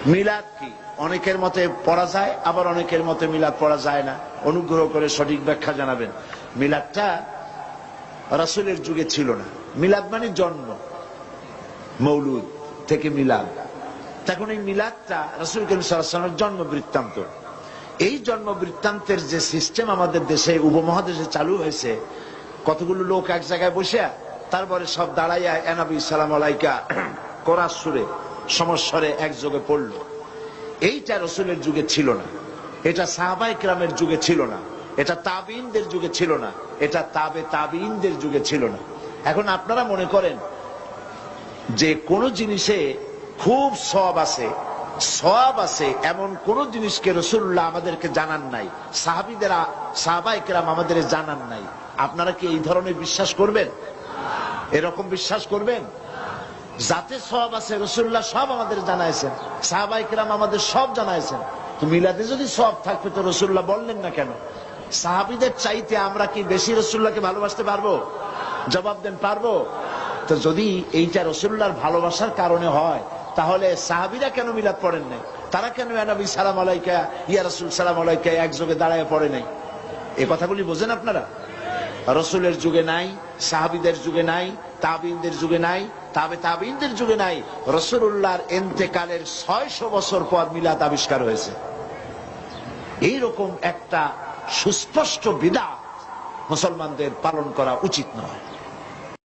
মিলাদ কি? অনেকের মতে পড়া যায়, আবার অনেকের মতে মিলাদ পড়া যায় না। অনুগ্রহ করে সঠিক ব্যাখ্যা জানাবেন। মিলাদটা রাসূলের যুগে ছিল না। মিলাদ মানে জন্ম, মৌলুদ থেকে মিলাদ। তখন এই মিলাদটা রাসূল করিম সাল্লাল্লাহু আলাইহি ওয়াসাল্লামের জন্ম বৃত্তান্ত। এই জন্ম বৃত্তান্তের যে সিস্টেম আমাদের দেশে, উপমহাদেশে চালু হয়েছে, কতগুলো লোক এক জায়গায় বসে তারপরে সব দাঁড়াইয়া এ নবী সালাম আলাইকা কোরআন সুরে সমস্বরে একযোগে পড়ল। এইটা রাসূলের যুগে ছিল না, এটা সাহাবায়ে কেরামের যুগে ছিল না, এটা তাবিঈনদের যুগে ছিল না, এটা তাবে তাবিঈনদের যুগে ছিল না। এখন আপনারা মনে করেন যে কোন জিনিসে খুব সওয়াব আছে এমন কোন জিনিসকে রাসূলুল্লাহ আমাদেরকে জানান নাই, সাহাবায়ে কেরাম আমাদের জানান নাই। আপনারা কি এই ধরনের বিশ্বাস করবেন? এরকম বিশ্বাস করবেন? যাতে সওয়াব আছে রাসূলুল্লাহ সব আমাদের জানাইছেন, সাহাবায়ে কেরাম আমাদের সব জানাইছেন। তো মিলাদে যদি সওয়াব থাকবে তো রাসূলুল্লাহ বললেন না কেন? সাহাবীদের চাইতে আমরা কি বেশি রাসূলুল্লাহকে ভালোবাসতে পারবো? জবাব দেন, পারবো? তো যদি এইটা রাসূলুল্লাহর ভালোবাসার কারণে হয়, তাহলে সাহাবীরা কেন মিলাদ পড়েন নাই? তারা কেন ইয়া নবী সালাম আলাইকা, ইয়া রাসূল সালাম আলাইকা একযোগে দাঁড়ায় পড়ে নাই? এই কথাগুলি বোঝেন আপনারা? রাসূলের যুগে নাই, সাহাবীদের যুগে নাই, তাবিঈনদের যুগে নাই, তাবে তাবিঈনদের যুগে নাই। রাসূলুল্লাহর ইন্তেকালের 600 বছর পর মিলাদ আবিষ্কার হয়েছে। এইরকম একটা সুস্পষ্ট বিদআত মুসলমানদের পালন করা উচিত নয়।